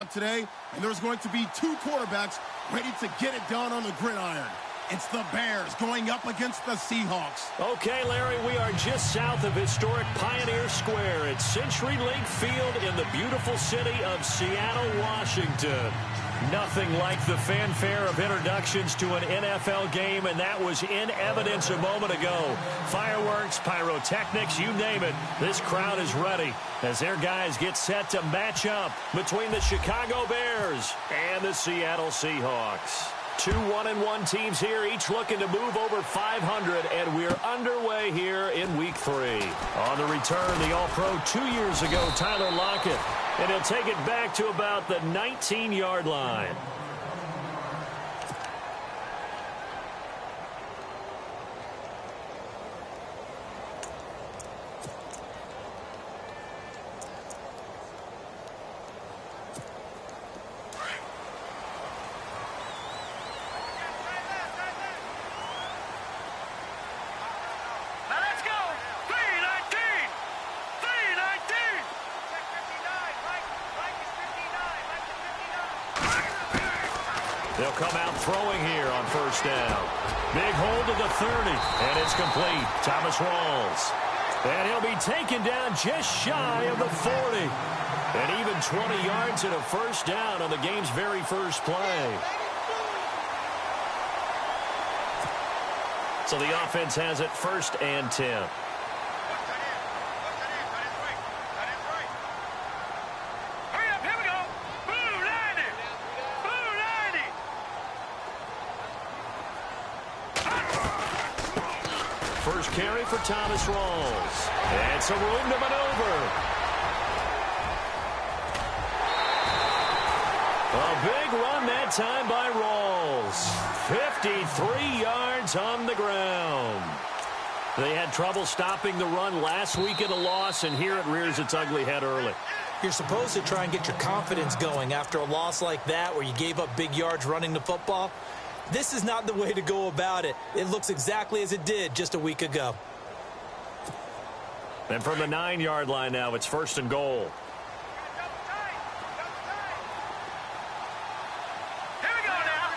today, and there's going to be two quarterbacks ready to get it done on the gridiron. It's the Bears going up against the Seahawks. Okay, Larry, we are just south of historic Pioneer Square at CenturyLink Field in the beautiful city of Seattle, Washington. Nothing like the fanfare of introductions to an NFL game, and that was in evidence a moment ago. Fireworks, pyrotechnics, you name it. This crowd is ready as their guys get set to match up between the Chicago Bears and the Seattle Seahawks. Two 1-1 teams here, each looking to move over 500, and we're underway here in Week 3. On the return, the All-Pro 2 years ago, Tyler Lockett, and he'll take it back to about the 19-yard line. They'll come out throwing here on first down. Big hold to the 30, and it's complete. Thomas Rawls. And he'll be taken down just shy of the 40. And even 20 yards and a first down on the game's very first play. So the offense has it 1st and 10. First carry for Thomas Rawls. And some room to maneuver. A big run that time by Rawls. 53 yards on the ground. They had trouble stopping the run last week in a loss, and here it rears its ugly head early. You're supposed to try and get your confidence going after a loss like that where you gave up big yards running the football. This is not the way to go about it. It looks exactly as it did just a week ago. And from the 9-yard line now, it's 1st and goal. Here we go now.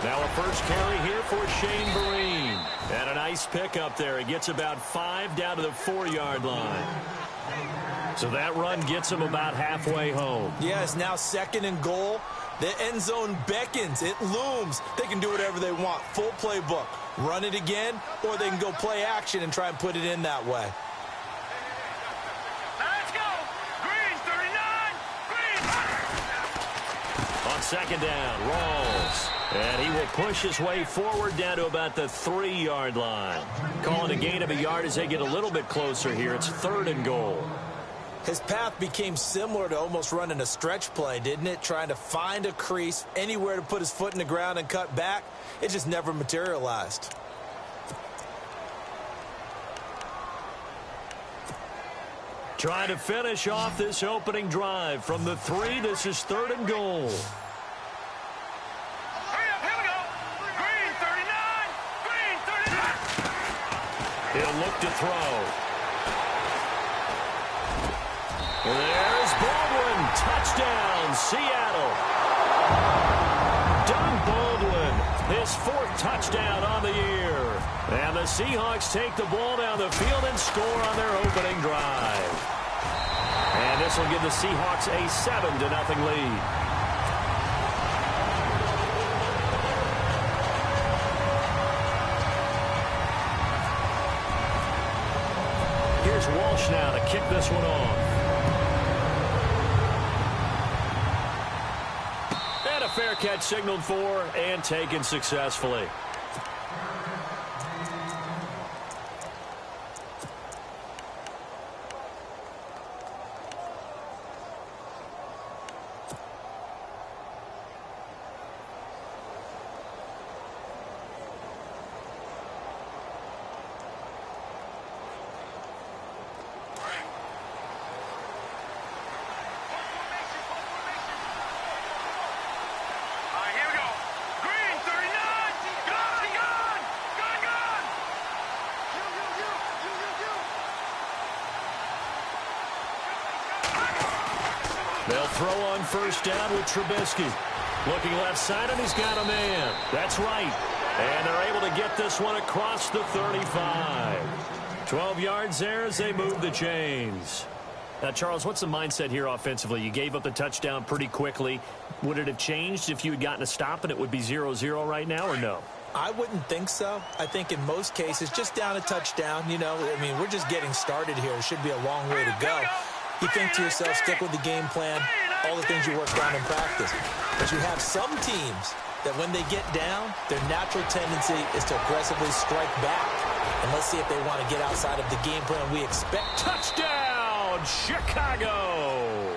Now a first carry here for Shane Vereen. And a nice pickup there. He gets about 5 down to the 4-yard line. So that run gets him about halfway home. Yeah, it's now 2nd and goal. The end zone beckons. It looms. They can do whatever they want. Full playbook. Run it again, or they can go play action and try and put it in that way. Let's go. Green, 39. Green. On 2nd down, Rawls. And he will push his way forward down to about the 3-yard line. Calling a gain of a yard as they get a little bit closer here. It's 3rd and goal. His path became similar to almost running a stretch play, didn't it? Trying to find a crease, anywhere to put his foot in the ground and cut back. It just never materialized. Trying to finish off this opening drive from the 3. This is 3rd and goal. Hurry up, here we go. Green, 39. Green, 39. He'll look to throw. There's Baldwin. Touchdown, Seattle. Doug Baldwin, his 4th touchdown on the year. And the Seahawks take the ball down the field and score on their opening drive. And this will give the Seahawks a 7-0 lead. Here's Walsh now to kick this one off. And a fair catch signaled for and taken successfully. All right, here we go. Green, 39. Go. They'll throw on first down with Trubisky. Looking left side, and he's got a man. That's right. And they're able to get this one across the 35. 12 yards there as they move the chains. Now, Charles, what's the mindset here offensively? You gave up the touchdown pretty quickly. Would it have changed if you had gotten a stop and it would be 0-0 right now, or no? I wouldn't think so. I think in most cases, just down a touchdown, you know, I mean, we're just getting started here. It should be a long way to go. You think to yourself, stick with the game plan, all the things you worked on in practice. But you have some teams that when they get down, their natural tendency is to aggressively strike back. And let's see if they want to get outside of the game plan we expect. Touchdown, Chicago!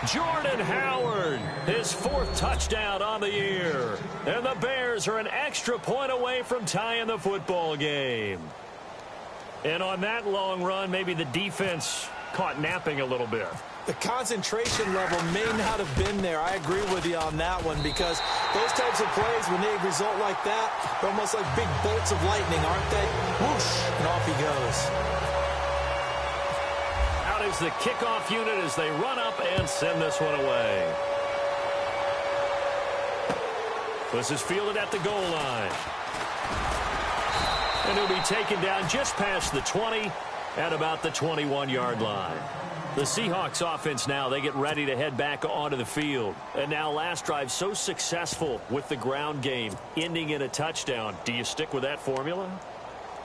Jordan Howard, his 4th touchdown on the year. And the Bears are an extra point away from tying the football game. And on that long run, maybe the defense caught napping a little bit. The concentration level may not have been there. I agree with you on that one, because those types of plays, when they result like that, they're almost like big bolts of lightning, aren't they? Whoosh, and off he goes. Out is the kickoff unit as they run up and send this one away. This is fielded at the goal line. And he'll be taken down just past the 20 at about the 21-yard line. The Seahawks offense now, they get ready to head back onto the field. And now last drive so successful with the ground game, ending in a touchdown. Do you stick with that formula?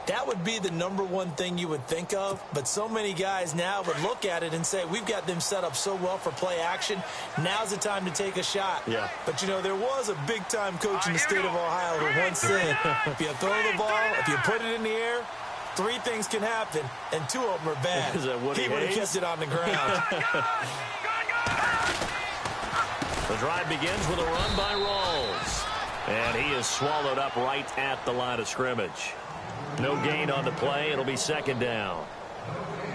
That would be the #1 thing you would think of, but so many guys now would look at it and say, we've got them set up so well for play action. Now's the time to take a shot. Yeah. But, you know, there was a big-time coach in the state of Ohio who once said, if you throw the ball, if you put it in the air, 3 things can happen, and 2 of them are bad. Is that Woody he would have Hayes? kept it on the ground. The drive begins with a run by Rawls. And he is swallowed up right at the line of scrimmage. No gain on the play. It'll be 2nd down.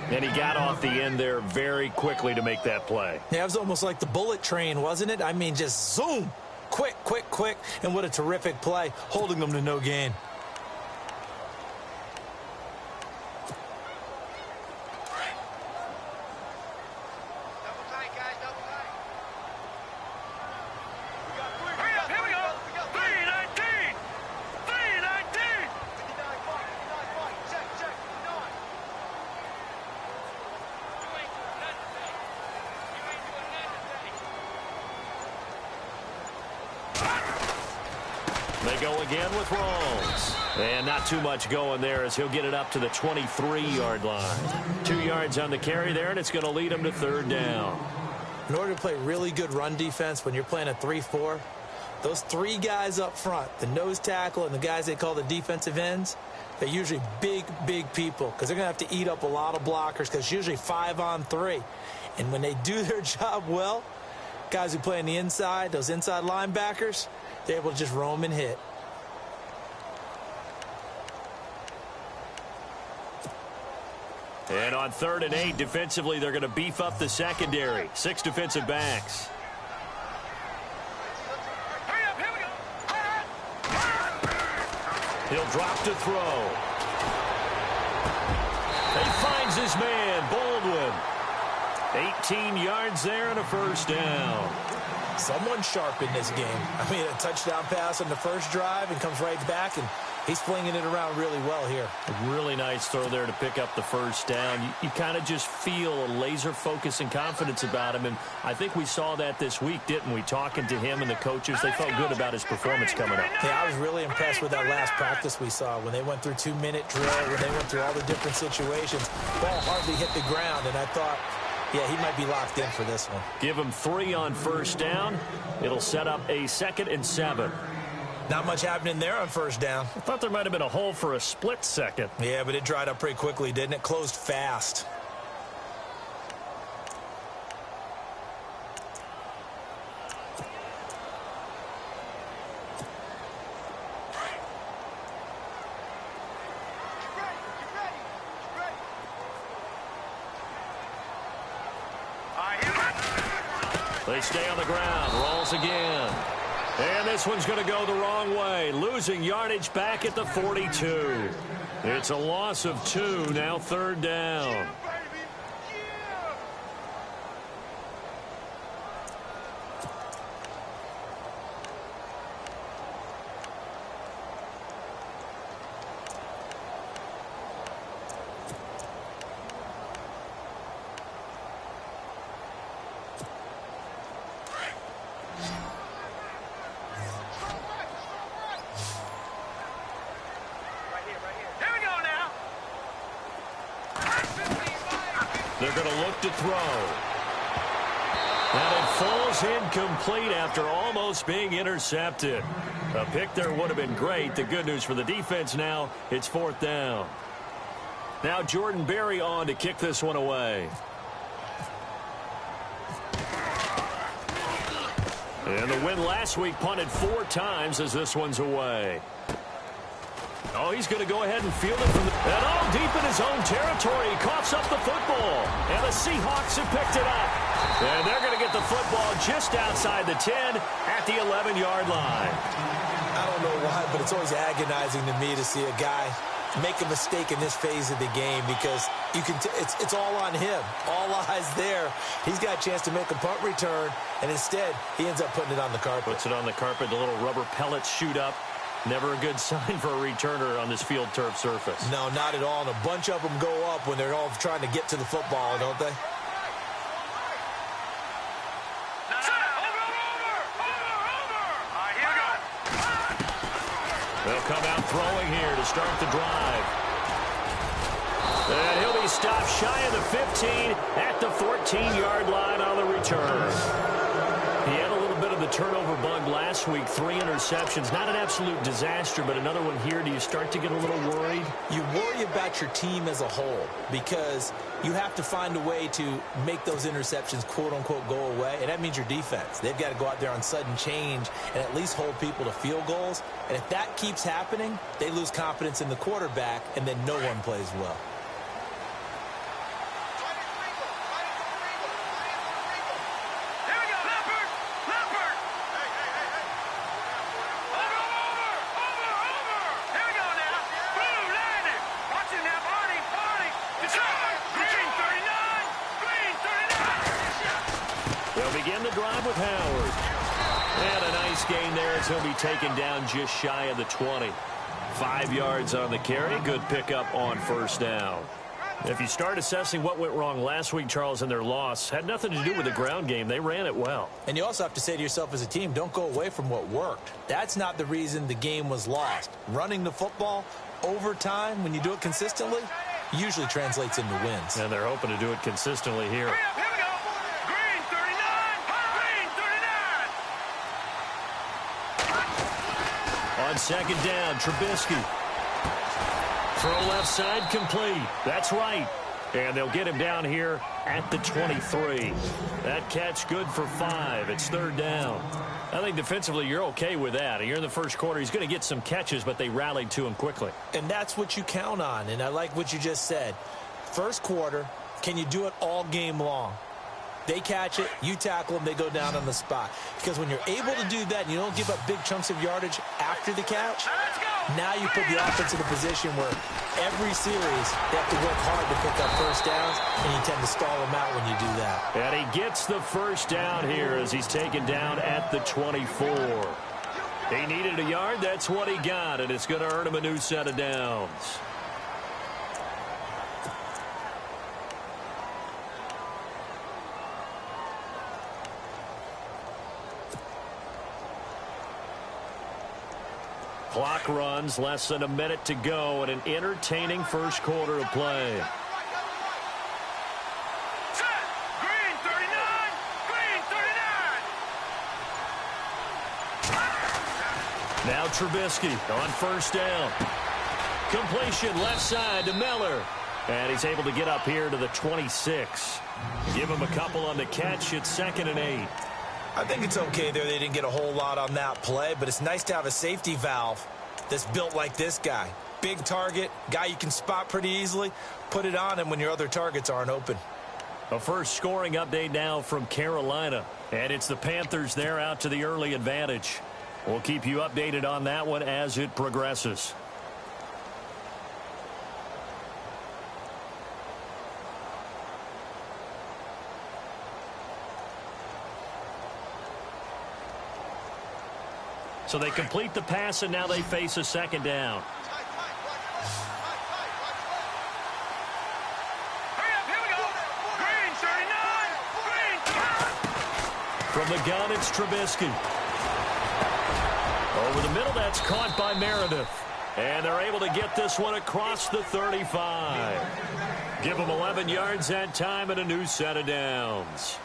And he got off the end there very quickly to make that play. Yeah, it was almost like the bullet train, wasn't it? I mean, just zoom. Quick, quick, quick. And what a terrific play, holding them to no gain. They go again with Rawls. And not too much going there as he'll get it up to the 23-yard line. 2 yards on the carry there, and it's going to lead him to 3rd down. In order to play really good run defense when you're playing a 3-4, those 3 guys up front, the nose tackle and the guys they call the defensive ends, they're usually big, big people because they're going to have to eat up a lot of blockers because it's usually 5 on 3. And when they do their job well, guys who play on the inside, those inside linebackers, they're able to just roam and hit. And on 3rd and 8, defensively, they're going to beef up the secondary. 6 defensive backs. He'll drop to throw. He finds his man, Baldwin. 18 yards there and a 1st down. Someone sharp in this game. I mean, a touchdown pass on the first drive and comes right back, and he's flinging it around really well here. A really nice throw there to pick up the 1st down. You kind of just feel a laser focus and confidence about him, and I think we saw that this week, didn't we? Talking to him and the coaches, they felt good about his performance coming up. Yeah, I was really impressed with that last practice we saw when they went through 2-minute drill, when they went through all the different situations. Ball hardly hit the ground, and I thought, yeah, he might be locked in for this one. Give him 3 on 1st down. It'll set up a 2nd and 7. Not much happening there on 1st down. I thought there might have been a hole for a split second. Yeah, but it dried up pretty quickly, didn't it? Closed fast. They stay on the ground. Rolls again. And this one's going to go the wrong way. Losing yardage back at the 42. It's a loss of 2. Now 3rd down. going to look to throw. And it falls incomplete after almost being intercepted. A pick there would have been great. The good news for the defense now, it's 4th down. Now Jordan Berry on to kick this one away. And the win last week punted 4 times as this one's away. Oh, he's going to go ahead and field it from the... And all deep in his own territory. He coughs up the football. And the Seahawks have picked it up. And they're going to get the football just outside the 10 at the 11-yard line. I don't know why, but it's always agonizing to me to see a guy make a mistake in this phase of the game because you can it's all on him. All eyes there. He's got a chance to make a punt return, and instead he ends up putting it on the carpet. Puts it on the carpet. The little rubber pellets shoot up. Never a good sign for a returner on this field turf surface. No, not at all. And a bunch of them go up when they're all trying to get to the football, don't they? They'll come out throwing here to start the drive. And he'll be stopped shy of the 15 at the 14-yard line on the return. He had a little bit of the turnover bug last week, 3 interceptions. Not an absolute disaster, but another one here. Do you start to get a little worried? You worry about your team as a whole because you have to find a way to make those interceptions, quote-unquote, go away, and that means your defense. They've got to go out there on sudden change and at least hold people to field goals. And if that keeps happening, they lose confidence in the quarterback, and then no one plays well. He'll be taken down just shy of the 20. 5 yards on the carry. Good pickup on 1st down. If you start assessing what went wrong last week, Charles, in their loss, had nothing to do with the ground game. They ran it well. And you also have to say to yourself as a team, don't go away from what worked. That's not the reason the game was lost. Running the football over time, when you do it consistently, usually translates into wins. And they're hoping to do it consistently here. On 2nd down, Trubisky. Throw left side, complete. That's right. And they'll get him down here at the 23. That catch good for 5. It's 3rd down. I think defensively you're okay with that. Here in the first quarter, he's going to get some catches, but they rallied to him quickly. And that's what you count on, and I like what you just said. First quarter, can you do it all game long? They catch it, you tackle them, they go down on the spot. Because when you're able to do that and you don't give up big chunks of yardage after the catch, now you put the offense in a position where every series they have to work hard to pick up first downs, and you tend to stall them out when you do that. And he gets the first down here as he's taken down at the 24. He needed a yard, that's what he got, and it's going to earn him a new set of downs. Clock runs, less than a minute to go, and an entertaining first quarter of play. Set! Green 39! Green 39! Now Trubisky on 1st down. Completion left side to Miller. And he's able to get up here to the 26. Give him a couple on the catch. It's 2nd and 8. I think it's okay there. They didn't get a whole lot on that play, but it's nice to have a safety valve that's built like this guy. Big target, guy you can spot pretty easily. Put it on him when your other targets aren't open. A first scoring update now from Carolina. And it's the Panthers there out to the early advantage. We'll keep you updated on that one as it progresses. So they complete the pass, and now they face a 2nd down. Hurry up, here we go. Green 39. Green. From the gun, it's Trubisky. Over the middle, that's caught by Meredith. And they're able to get this one across the 35. Give them 11 yards that time and a new set of downs.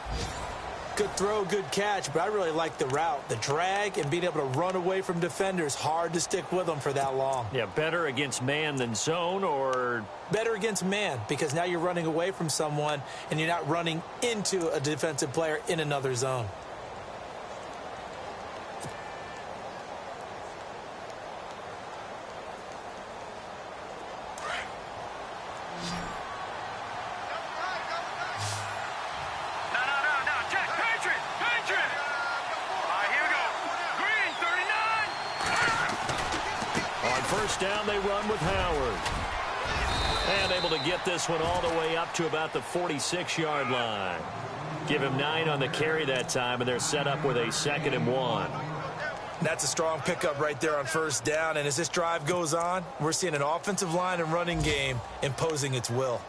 Good throw, good catch, but I really like the route. The drag and being able to run away from defenders, hard to stick with them for that long. Yeah, better against man than zone, or? Better against man, because now you're running away from someone and you're not running into a defensive player in another zone. Down they run with Howard. And able to get this one all the way up to about the 46-yard line. Give him 9 on the carry that time, and they're set up with a 2nd and 1. That's a strong pickup right there on first down, and as this drive goes on, we're seeing an offensive line and running game imposing its will.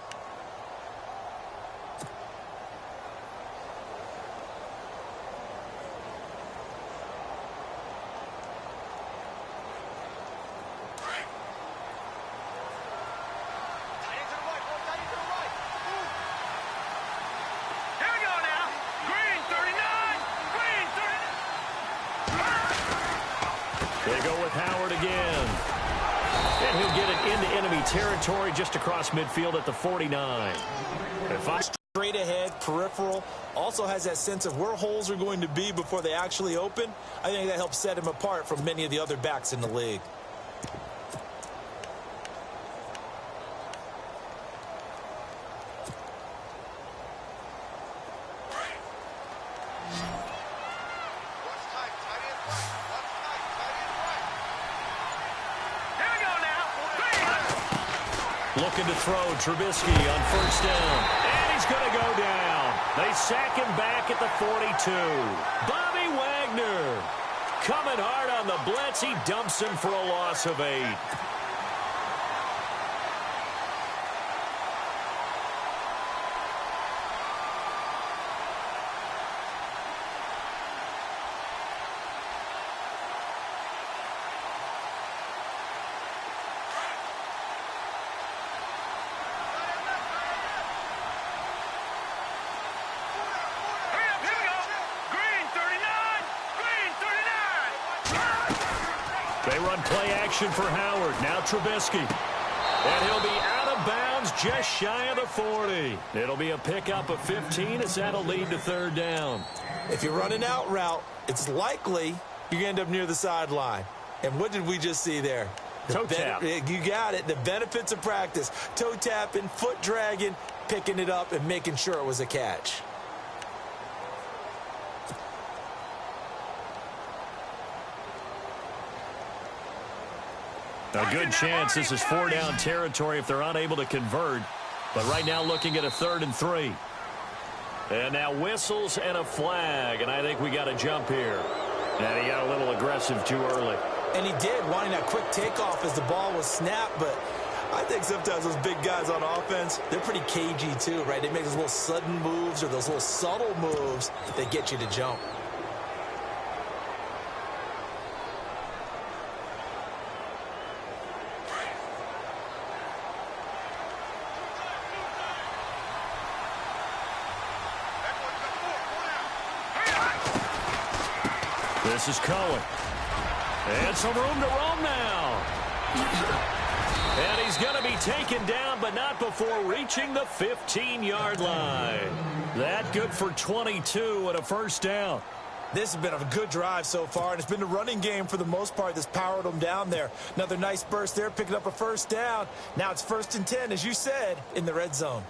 Territory just across midfield at the 49. Straight ahead, peripheral, also has that sense of where holes are going to be before they actually open. I think that helps set him apart from many of the other backs in the league. Looking to throw Trubisky on first down. And he's going to go down. They sack him back at the 42. Bobby Wagner coming hard on the blitz. He dumps him for a loss of 8. They run play action for Howard. Now Trubisky. And he'll be out of bounds just shy of the 40. It'll be a pickup of 15 as that'll lead to 3rd down. If you run an out route, it's likely you're going to end up near the sideline. And what did we just see there? Toe tap. You got it. The benefits of practice. Toe tapping, foot dragging, picking it up, and making sure it was a catch. A good chance this is 4-down territory if they're unable to convert. But right now looking at a 3rd and 3. And now whistles and a flag. And I think we got a jump here. And he got a little aggressive too early. And he did, wanting that quick takeoff as the ball was snapped. But I think sometimes those big guys on offense, they're pretty cagey too, right? They make those little sudden moves or those little subtle moves that get you to jump. This is Cohen. And some room to roam now. And he's going to be taken down, but not before reaching the 15-yard line. That good for 22 and a 1st down. This has been a good drive so far, and it's been the running game for the most part that's powered them down there. Another nice burst there, picking up a 1st down. Now it's 1st and 10, as you said, in the red zone.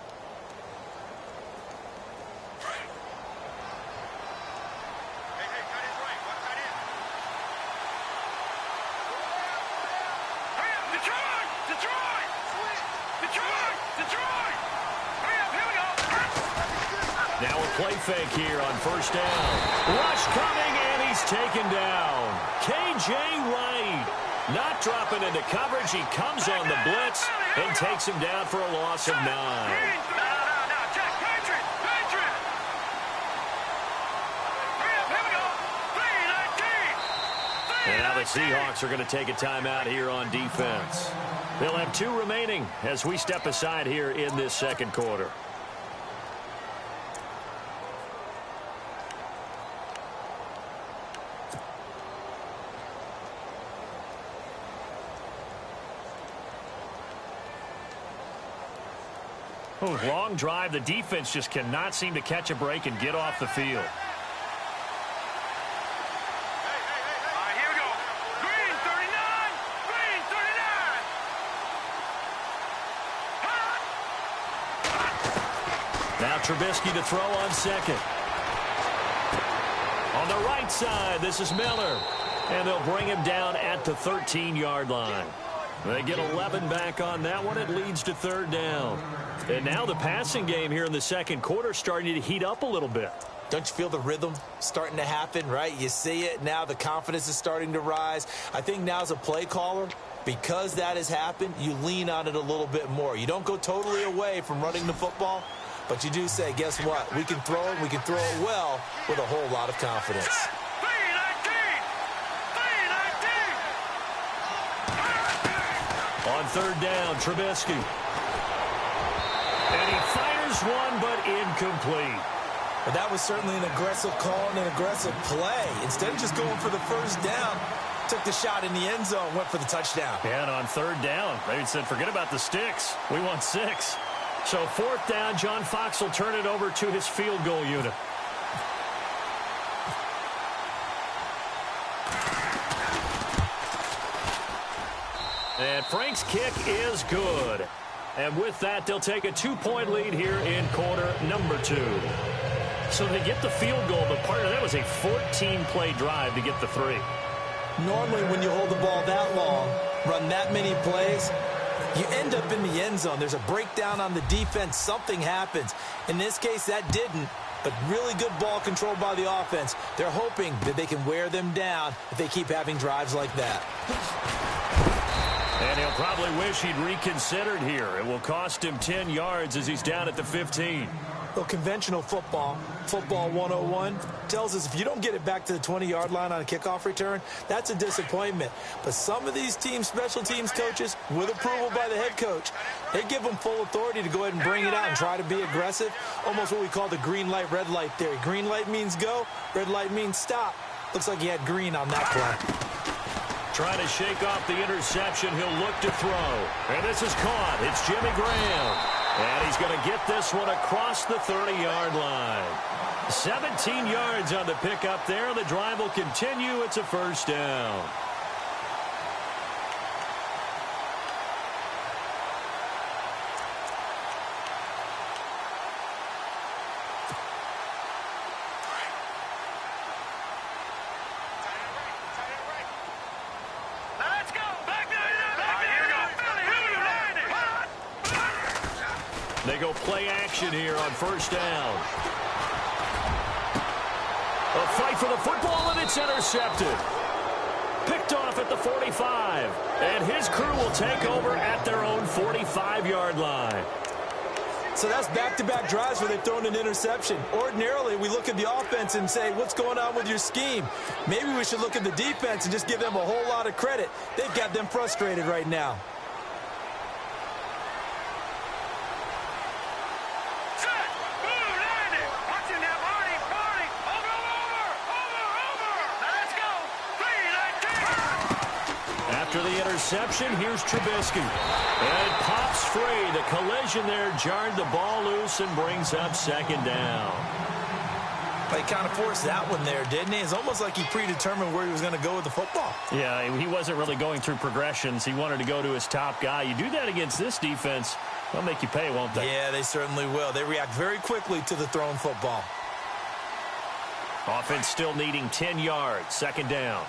Play fake here on 1st down. Rush coming, and he's taken down. K.J. Wright not dropping into coverage. He comes on the blitz and takes him down for a loss of 9. And now the Seahawks are going to take a timeout here on defense. They'll have 2 remaining as we step aside here in this second quarter. Oh, long drive. The defense just cannot seem to catch a break and get off the field. Now Trubisky to throw on second. On the right side, this is Miller. And they'll bring him down at the 13-yard line. They get 11 back on that one. It leads to 3rd down. And now the passing game here in the second quarter starting to heat up a little bit. Don't you feel the rhythm starting to happen, right? You see it. Now the confidence is starting to rise. I think now as a play caller, because that has happened, you lean on it a little bit more. You don't go totally away from running the football, but you do say, guess what? We can throw it. We can throw it well with a whole lot of confidence. On 3rd down, Trubisky. And he fires one, but incomplete. But that was certainly an aggressive call and an aggressive play. Instead of just going for the first down, took the shot in the end zone, went for the touchdown. And on 3rd down, they said, forget about the sticks. We want 6. So 4th down, John Fox will turn it over to his field goal unit. And Frank's kick is good. And with that, they'll take a 2-point lead here in quarter number 2. So they get the field goal, but part of that was a 14-play drive to get the 3. Normally, when you hold the ball that long, run that many plays, you end up in the end zone. There's a breakdown on the defense. Something happens. In this case, that didn't. But really good ball control by the offense. They're hoping that they can wear them down if they keep having drives like that. And he'll probably wish he'd reconsidered here. It will cost him 10 yards as he's down at the 15. Well, conventional football 101, tells us if you don't get it back to the 20-yard line on a kickoff return, that's a disappointment. But some of these teams, special teams coaches, with approval by the head coach, they give them full authority to go ahead and bring it out and try to be aggressive. Almost what we call the green light, red light theory. Green light means go, red light means stop. Looks like he had green on that play. Trying to shake off the interception. He'll look to throw. And this is caught. It's Jimmy Graham. And he's going to get this one across the 30-yard line. 17 yards on the pickup there. The drive will continue. It's a 1st down. They go play action here on 1st down. A fight for the football, and it's intercepted. Picked off at the 45. And his crew will take over at their own 45-yard line. So that's back-to-back drives where they've thrown an interception. Ordinarily, we look at the offense and say, what's going on with your scheme? Maybe we should look at the defense and just give them a whole lot of credit. They've got them frustrated right now. After the interception, here's Trubisky. And it pops free. The collision there jarred the ball loose and brings up 2nd down. He kind of forced that one there, didn't he? It's almost like he predetermined where he was going to go with the football. Yeah, he wasn't really going through progressions. He wanted to go to his top guy. You do that against this defense, they'll make you pay, won't they? Yeah, they certainly will. They react very quickly to the thrown football. Offense still needing 10 yards. 2nd down.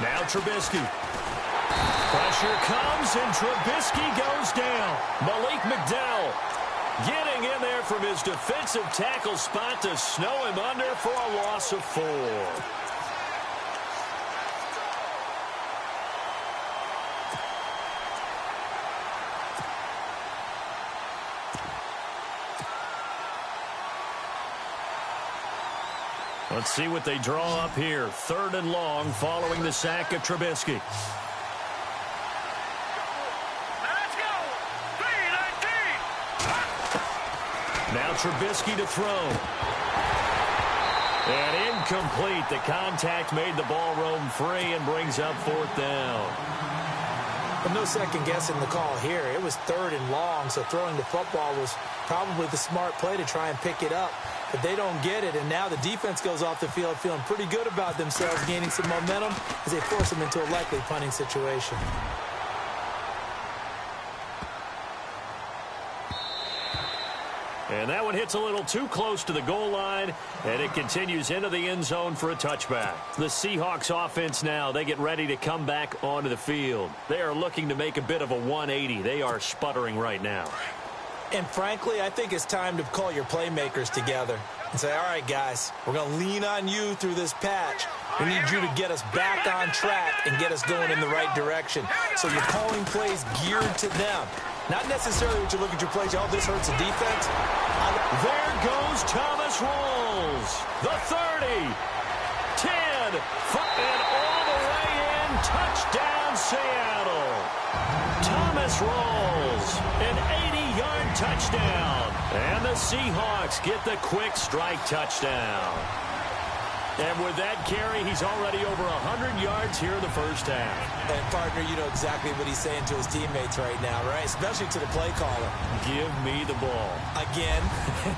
Now Trubisky. Pressure comes, and Trubisky goes down. Malik McDowell getting in there from his defensive tackle spot to snow him under for a loss of 4. Let's see what they draw up here. 3rd and long following the sack of Trubisky. Let's go. 3-19. Now Trubisky to throw. And incomplete. The contact made the ball roam free and brings up 4th down. But no second guessing the call here. It was 3rd and long, so throwing the football was probably the smart play to try and pick it up. But they don't get it, and now the defense goes off the field feeling pretty good about themselves, gaining some momentum as they force them into a likely punting situation. And that one hits a little too close to the goal line, and it continues into the end zone for a touchback. The Seahawks offense now, they get ready to come back onto the field. They are looking to make a bit of a 180. They are sputtering right now. And frankly, I think it's time to call your playmakers together and say, all right, guys, we're going to lean on you through this patch. We need you to get us back on track and get us going in the right direction. So you're calling plays geared to them. Not necessarily what you look at your plays, oh, this hurts the defense. There goes Thomas Rolls. The 30, 10, and all the way in. Touchdown, Seattle. Thomas Rolls, an 80-yard touchdown. And the Seahawks get the quick strike touchdown. And with that carry, he's already over 100 yards here in the first half. And, partner, you know exactly what he's saying to his teammates right now, right? Especially to the play caller. Give me the ball. Again,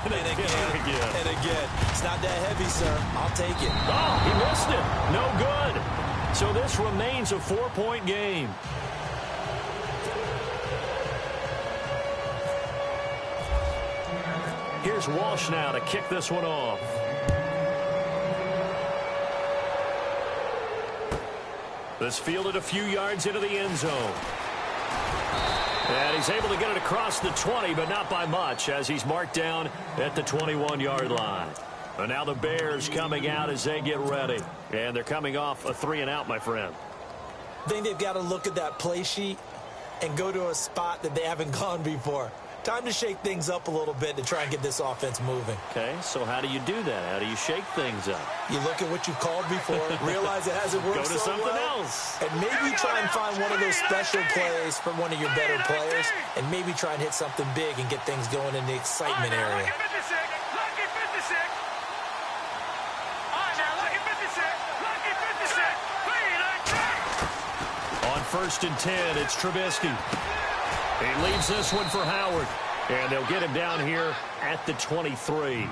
and again, and again. It's not that heavy, sir. I'll take it. Oh, he missed it. No good. So this remains a 4-point game. Here's Walsh now to kick this one off. This fielded a few yards into the end zone. And he's able to get it across the 20, but not by much, as he's marked down at the 21-yard line. And now the Bears coming out as they get ready. And they're coming off a 3-and-out, my friend. I think they've got to look at that play sheet and go to a spot that they haven't gone before. Time to shake things up a little bit to try and get this offense moving. Okay, so how do you do that? How do you shake things up? You look at what you've called before, realize it hasn't worked Go to so something well, else. and maybe try and find one of those special plays from one of your better players, and maybe try and hit something big and get things going in the excitement area. Lucky 56. All right, now, lucky 56. Lucky 56. 3-19. On 1st and 10, it's Trubisky. He leaves this one for Howard. And they'll get him down here at the 23.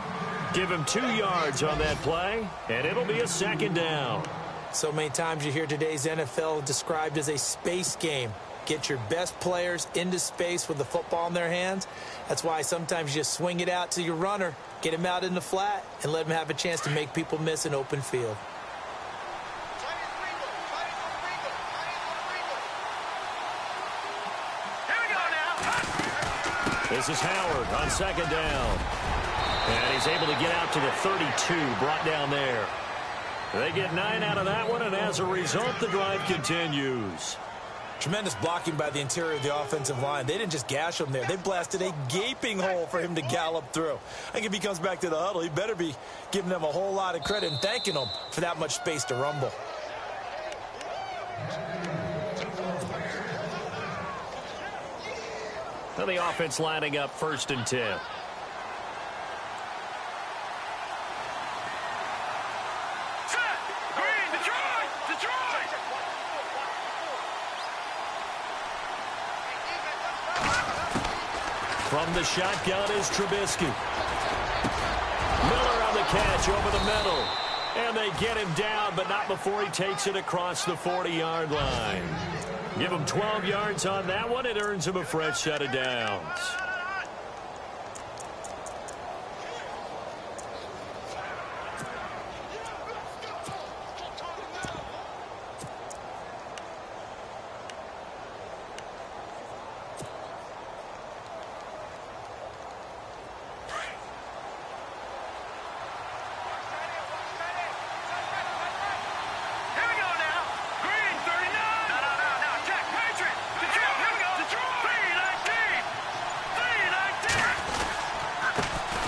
Give him 2 yards on that play, and it'll be a 2nd down. So many times you hear today's NFL described as a space game. Get your best players into space with the football in their hands. That's why sometimes you just swing it out to your runner, get him out in the flat, and let him have a chance to make people miss an open field. This is Howard on 2nd down. And he's able to get out to the 32, brought down there. They get 9 out of that one, and as a result, the drive continues. Tremendous blocking by the interior of the offensive line. They didn't just gash him there. They blasted a gaping hole for him to gallop through. I think if he comes back to the huddle, he better be giving them a whole lot of credit and thanking them for that much space to rumble. Now the offense lining up 1st and 10. Set. Green. Detroit. Detroit. From the shotgun is Trubisky. Miller on the catch over the middle. And they get him down, but not before he takes it across the 40-yard line. Give him 12 yards on that one. It earns him a fresh set of downs.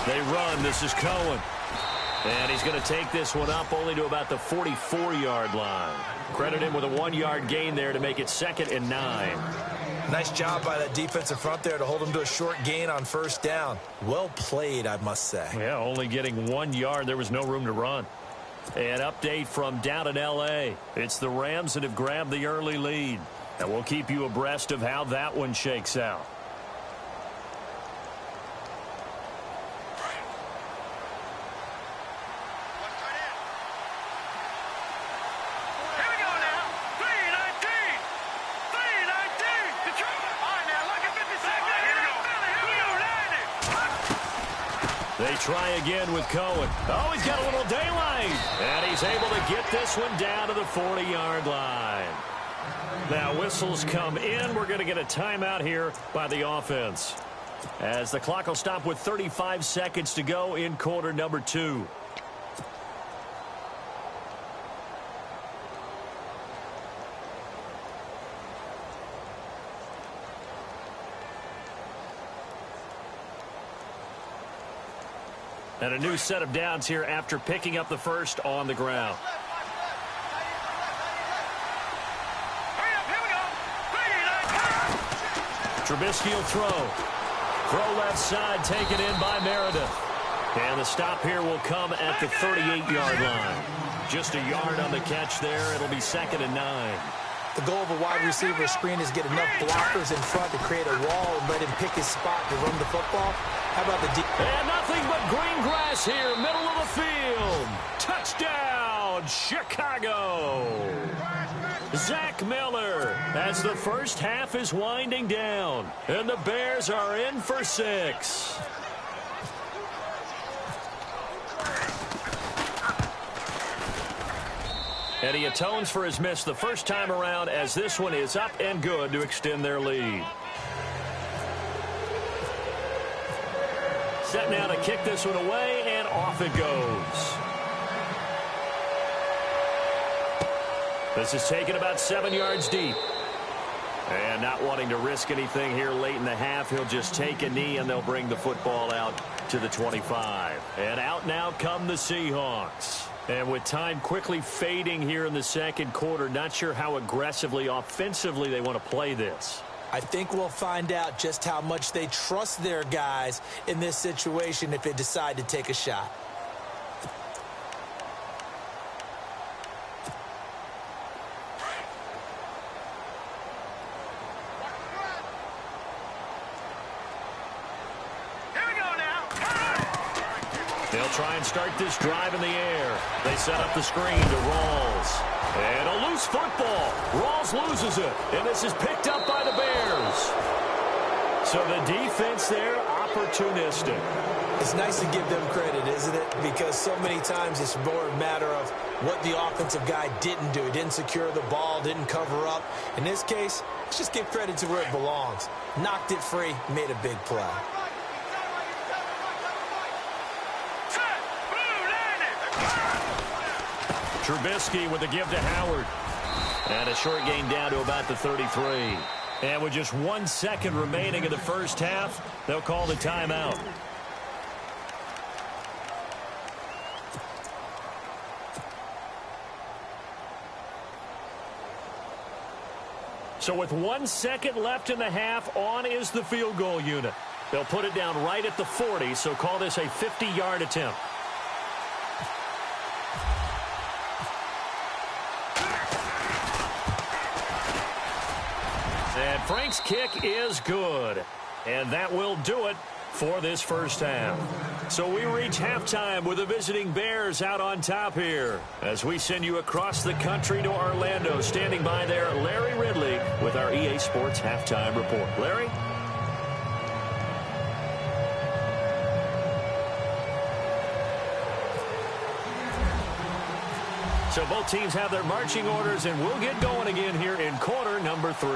They run. This is Cohen. And he's going to take this one up only to about the 44-yard line. Credit him with a 1-yard gain there to make it 2nd and 9. Nice job by that defensive front there to hold him to a short gain on 1st down. Well played, I must say. Yeah, only getting 1 yard. There was no room to run. An update from down in L.A. It's the Rams that have grabbed the early lead. And we'll keep you abreast of how that one shakes out. They try again with Cohen. Oh, he's got a little daylight. And he's able to get this one down to the 40-yard line. Now whistles come in. We're going to get a timeout here by the offense, as the clock will stop with 35 seconds to go in quarter number 2. And a new set of downs here after picking up the first on the ground. Trubisky will throw. Throw left side, taken in by Meredith. And the stop here will come at the 38-yard line. Just a yard on the catch there. It'll be 2nd and 9. The goal of a wide receiver screen is get enough blockers in front to create a wall and let him pick his spot to run the football. How about the deep? And nothing but green grass here, middle of the field. Touchdown, Chicago. Zach Miller, as the first half is winding down. And the Bears are in for 6. And he atones for his miss the first time around, as this one is up and good to extend their lead. Set now to kick this one away, and off it goes. This is taken about 7 yards deep. And not wanting to risk anything here late in the half, he'll just take a knee, and they'll bring the football out to the 25. And out now come the Seahawks. And with time quickly fading here in the second quarter, not sure how aggressively, offensively they want to play this. I think we'll find out just how much they trust their guys in this situation if they decide to take a shot. They'll try and start this drive in the air. They set up the screen to Rawls. And a loose football. Rawls loses it. And this is picked up by the Bears. So the defense there, opportunistic. It's nice to give them credit, isn't it? Because so many times it's more a matter of what the offensive guy didn't do. He didn't secure the ball, didn't cover up. In this case, let's just give credit to where it belongs. Knocked it free, made a big play. Trubisky with the give to Howard. And a short gain down to about the 33. And with just 1 second remaining in the first half, they'll call the timeout. So with 1 second left in the half, on is the field goal unit. They'll put it down right at the 40, so call this a 50-yard attempt. And Frank's kick is good. And that will do it for this first half. So we reach halftime with the visiting Bears out on top here, as we send you across the country to Orlando. Standing by there, Larry Ridley with our EA Sports Halftime Report. Larry? So both teams have their marching orders, and we'll get going again here in quarter number 3.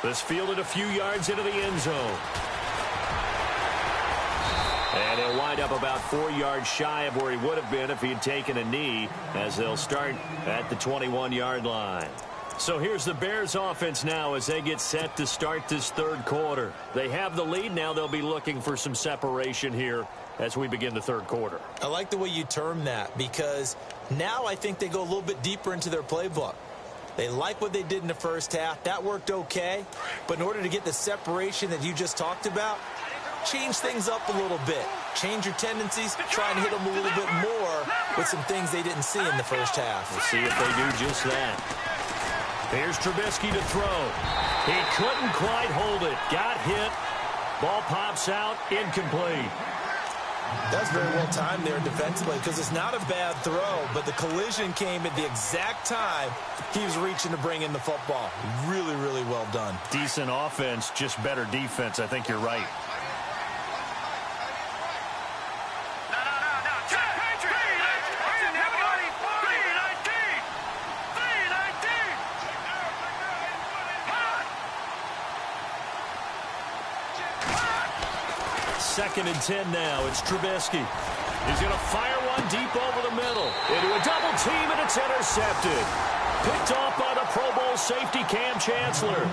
This fielded a few yards into the end zone. And he'll wind up about 4 yards shy of where he would have been if he had taken a knee, as they'll start at the 21-yard line. So here's the Bears offense now as they get set to start this third quarter. They have the lead. Now they'll be looking for some separation here as we begin the third quarter. I like the way you term that, because now I think they go a little bit deeper into their playbook. They like what they did in the first half. That worked okay. But in order to get the separation that you just talked about, change things up a little bit. Change your tendencies. Try and hit them a little bit more with some things they didn't see in the first half. We'll see if they do just that. Here's Trubisky to throw. He couldn't quite hold it. Got hit. Ball pops out. Incomplete. That's very well timed there defensively, because it's not a bad throw, but the collision came at the exact time he was reaching to bring in the football. Really, really well done. Decent offense, just better defense. I think you're right. Second and 10 now. It's Trubisky. He's going to fire one deep over the middle. Into a double team, and it's intercepted. Picked off by the Pro Bowl safety Cam Chancellor.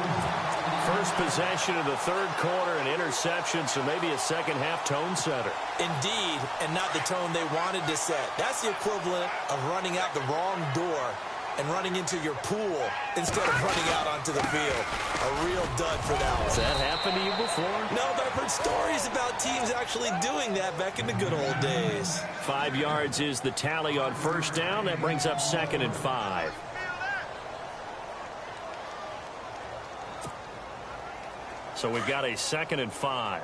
First possession of the third quarter, an interception, so maybe a second-half tone setter. Indeed, and not the tone they wanted to set. That's the equivalent of running out the wrong door and running into your pool instead of running out onto the field. A real dud for that one. Has that happened to you before? No, but I've heard stories about teams actually doing that back in the good old days. 5 yards is the tally on first down. That brings up 2nd and 5. So we've got a 2nd and 5.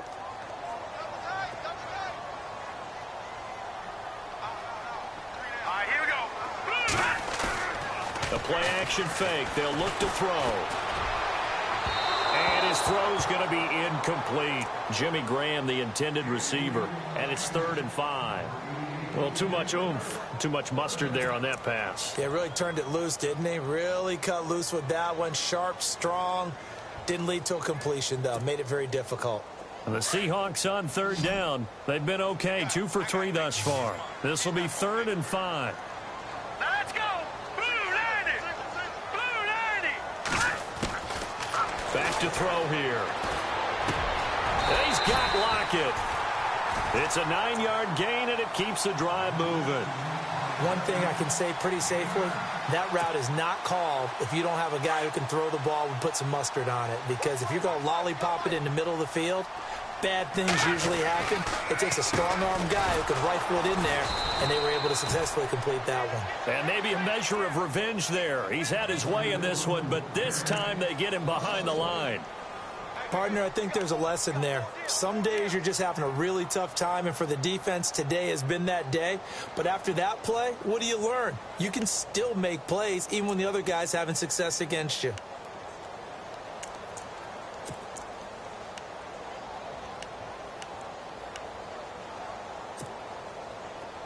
The play-action fake. They'll look to throw. And his throw's going to be incomplete. Jimmy Graham, the intended receiver. And it's 3rd and 5. Well, too much oomph, too much mustard there on that pass. Yeah, really turned it loose, didn't he? Really cut loose with that one. Sharp, strong. Didn't lead to a completion, though. Made it very difficult. And the Seahawks on 3rd down. They've been okay, 2 for 3 thus far. This will be 3rd and 5. Let's go! Back to throw here. And he's got Lockett. It's a 9-yard gain, and it keeps the drive moving. One thing I can say pretty safely, that route is not called if you don't have a guy who can throw the ball and put some mustard on it. Because if you're going to lollipop it in the middle of the field, bad things usually happen. It takes a strong-arm guy who can rifle it in there, and they were able to successfully complete that one. And maybe a measure of revenge there. He's had his way in this one, but this time they get him behind the line. Partner, I think there's a lesson there. Some days you're just having a really tough time, and for the defense, today has been that day. But after that play, what do you learn? You can still make plays even when the other guy's having success against you.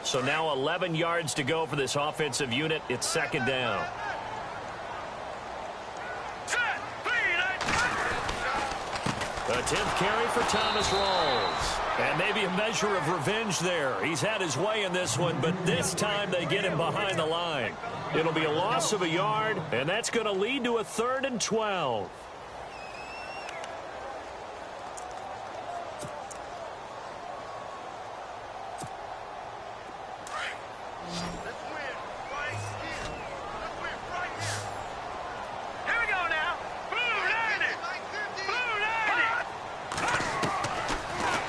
So now 11 yards to go for this offensive unit. It's 2nd down. The 10th carry for Thomas Rawls. And maybe a measure of revenge there. He's had his way in this one, but this time they get him behind the line. It'll be a loss of a yard, and that's going to lead to a 3rd and 12.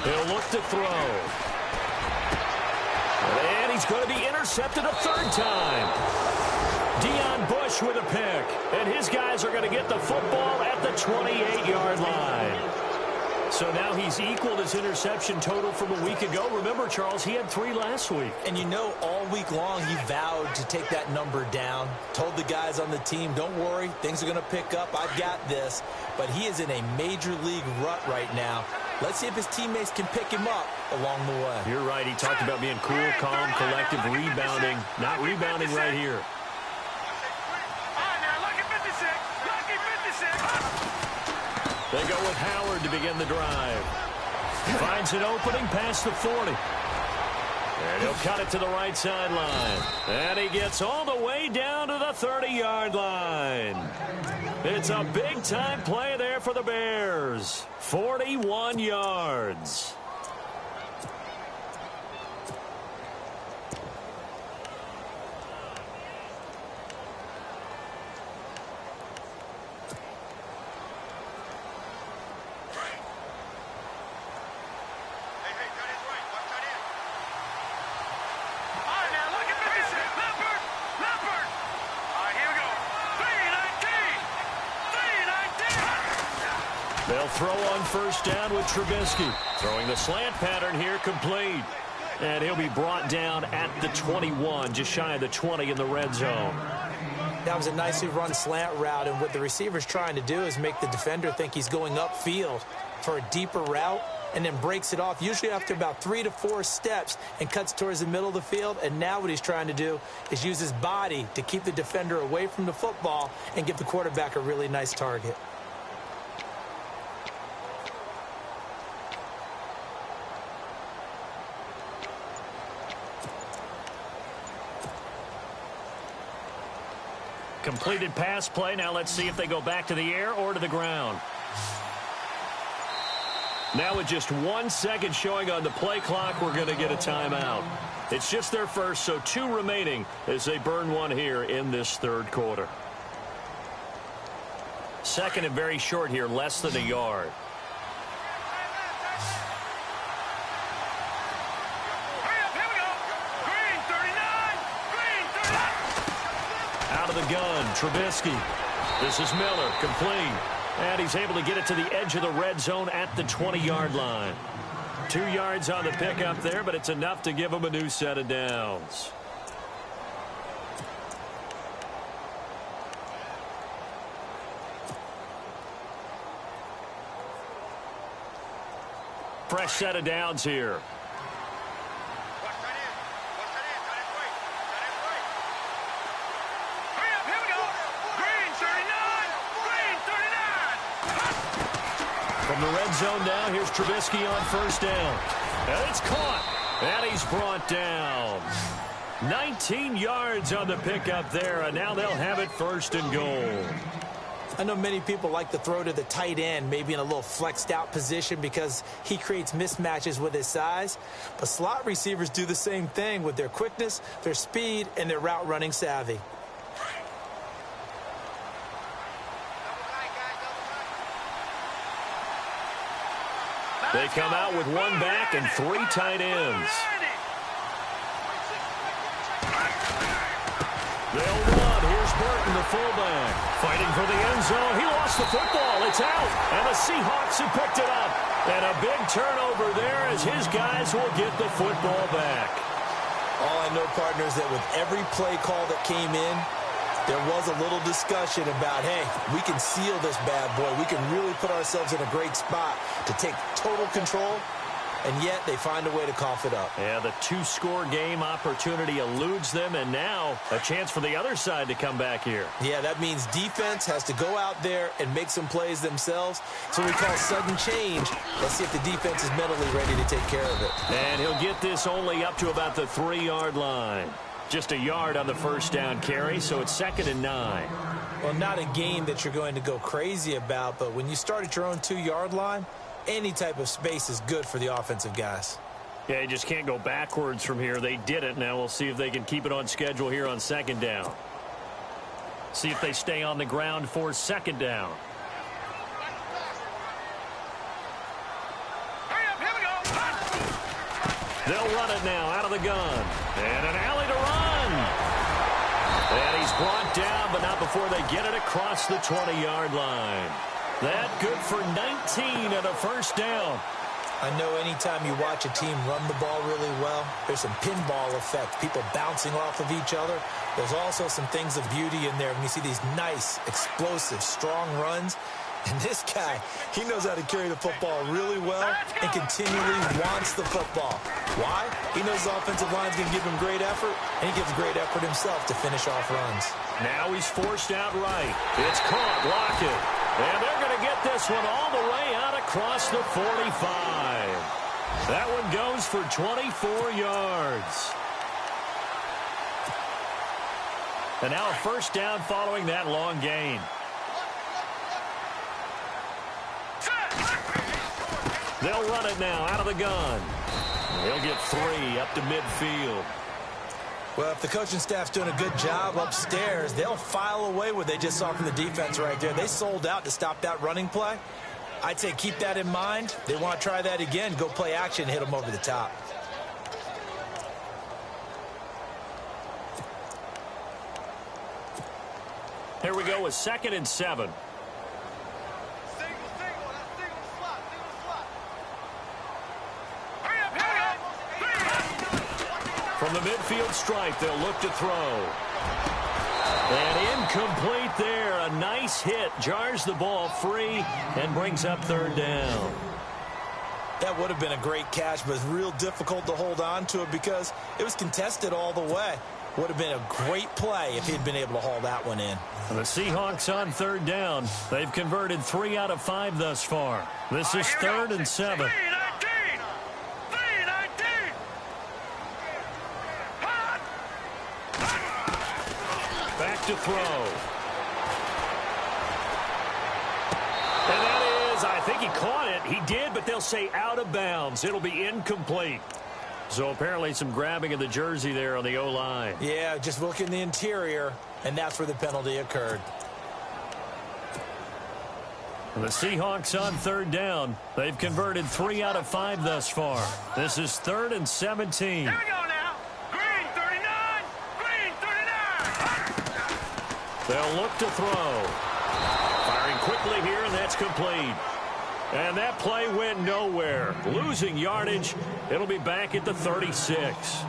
He'll look to throw. And he's going to be intercepted a 3rd time. Deion Bush with a pick. And his guys are going to get the football at the 28-yard line. So now he's equaled his interception total from a week ago. Remember, Charles, he had 3 last week. And you know, all week long he vowed to take that number down. Told the guys on the team, don't worry, things are going to pick up. I've got this. But he is in a major league rut right now. Let's see if his teammates can pick him up along the way. You're right. He talked about being cool, calm, collective, rebounding. Not rebounding right here. They go with Howard to begin the drive. Finds an opening past the 40. And he'll cut it to the right sideline. And he gets all the way down to the 30-yard line. It's a big-time play there for the Bears. 41 yards. They'll throw on first down with Trubisky. Throwing the slant pattern here, complete. And he'll be brought down at the 21, just shy of the 20 in the red zone. That was a nicely run slant route, and what the receiver's trying to do is make the defender think he's going upfield for a deeper route, and then breaks it off, usually after about 3 to 4 steps, and cuts towards the middle of the field. And now what he's trying to do is use his body to keep the defender away from the football and give the quarterback a really nice target. Completed pass play. Now let's see if they go back to the air or to the ground. Now with just 1 second showing on the play clock, we're going to get a timeout. It's just their first, so 2 remaining as they burn one here in this third quarter. Second and very short here, less than a yard. Out of the gun, Trubisky. This is Miller, complete. And he's able to get it to the edge of the red zone at the 20-yard line. 2 yards on the pickup there, but it's enough to give him a new set of downs. Fresh set of downs here. From the red zone now, here's Trubisky on first down. And it's caught. And he's brought down. 19 yards on the pickup there, and now they'll have it first and goal. I know many people like to throw to the tight end, maybe in a little flexed out position because he creates mismatches with his size. But slot receivers do the same thing with their quickness, their speed, and their route running savvy. They come out with 1 back and 3 tight ends. They'll run. Here's Burton, the fullback. Fighting for the end zone. He lost the football. It's out. And the Seahawks have picked it up. And a big turnover there as his guys will get the football back. All I know, partners, that with every play call that came in, there was a little discussion about, hey, we can seal this bad boy. We can really put ourselves in a great spot to take total control, and yet they find a way to cough it up. Yeah, the 2-score game opportunity eludes them, and now a chance for the other side to come back here. Yeah, that means defense has to go out there and make some plays themselves. So we call sudden change. Let's see if the defense is mentally ready to take care of it. And he'll get this only up to about the 3-yard line. Just a yard on the first down carry, so it's 2nd and 9. Well, not a game that you're going to go crazy about, but when you start at your own 2-yard line, any type of space is good for the offensive guys. Yeah, you just can't go backwards from here. They did it. Now we'll see if they can keep it on schedule here on 2nd down. See if they stay on the ground for 2nd down. They'll run it now out of the gun. And an alley to run. And he's brought down, but not before they get it across the 20-yard line. That good for 19 and a first down. I know anytime you watch a team run the ball really well, there's some pinball effect, people bouncing off of each other. There's also some things of beauty in there when you see these nice, explosive, strong runs. And this guy, he knows how to carry the football really well and continually wants the football. Why? He knows the offensive line's going to give him great effort, and he gives great effort himself to finish off runs. Now he's forced out right. It's caught. Lockett. And they're going to get this one all the way out across the 45. That one goes for 24 yards. And now a first down following that long gain. They'll run it now out of the gun. They'll get 3 up to midfield. Well, if the coaching staff's doing a good job upstairs, they'll file away what they just saw from the defense right there. They sold out to stop that running play. I'd say keep that in mind. They want to try that again. Go play action, hit them over the top. Here we go with 2nd and 7. From the midfield stripe, they'll look to throw. And incomplete there. A nice hit. Jars the ball free and brings up 3rd down. That would have been a great catch, but it's real difficult to hold on to it because it was contested all the way. Would have been a great play if he'd been able to haul that one in. And the Seahawks on 3rd down. They've converted 3 out of 5 thus far. This is 3rd and 7. Back to throw. And that is, I think he caught it. He did, but they'll say out of bounds. It'll be incomplete. So apparently some grabbing of the jersey there on the O-line. Yeah, just look in the interior, and that's where the penalty occurred. And the Seahawks on 3rd down. They've converted 3 out of 5 thus far. This is 3rd and 17. Here we go now. Green 39. Green 39. They'll look to throw. Firing quickly here, and that's complete. And that play went nowhere. Losing yardage. It'll be back at the 36.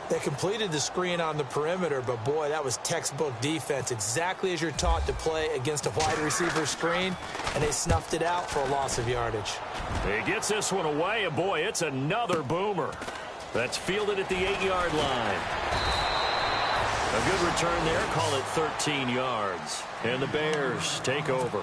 They completed the screen on the perimeter, but boy, that was textbook defense. Exactly as you're taught to play against a wide receiver screen, and they snuffed it out for a loss of yardage. He gets this one away, and boy, it's another boomer. That's fielded at the 8-yard line. A good return there, call it 13 yards. And the Bears take over.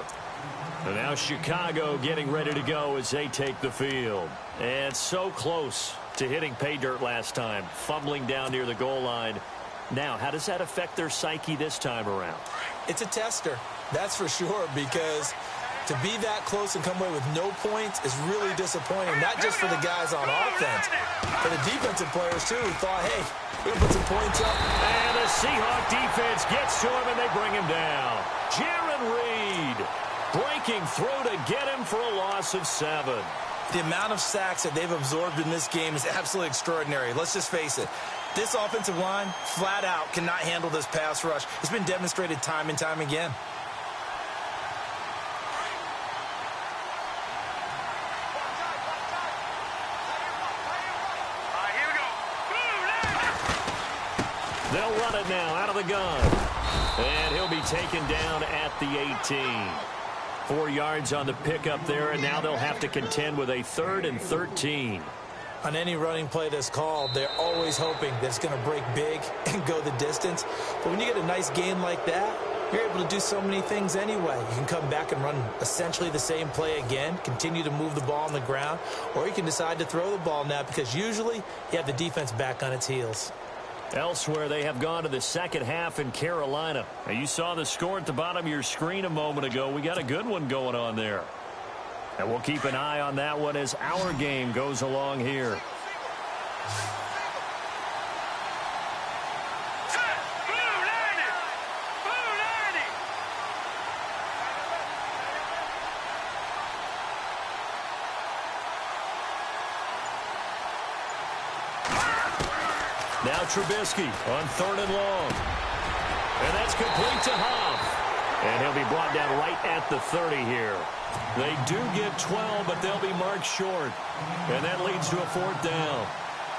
And now Chicago getting ready to go as they take the field. And so close to hitting pay dirt last time, fumbling down near the goal line. Now, how does that affect their psyche this time around? It's a tester, that's for sure, because to be that close and come away with no points is really disappointing, not just for the guys on offense, for the defensive players, too, who thought, hey, we're going to put some points up. And the Seahawk defense gets to him, and they bring him down. Jaron Reed breaking through to get him for a loss of 7. The amount of sacks that they've absorbed in this game is absolutely extraordinary. Let's just face it. This offensive line, flat out, cannot handle this pass rush. It's been demonstrated time and time again. They'll run it now out of the gun. And he'll be taken down at the 18. 4 yards on the pickup there, and now they'll have to contend with a 3rd and 13. On any running play that's called, they're always hoping that it's going to break big and go the distance. But when you get a nice gain like that, you're able to do so many things anyway. You can come back and run essentially the same play again, continue to move the ball on the ground, or you can decide to throw the ball now because usually you have the defense back on its heels. Elsewhere, they have gone to the second half in Carolina. Now, you saw the score at the bottom of your screen a moment ago. We got a good one going on there. And we'll keep an eye on that one as our game goes along here. Now Trubisky on 3rd and long. And that's complete to Huff. And he'll be brought down right at the 30 here. They do get 12, but they'll be marked short. And that leads to a 4th down.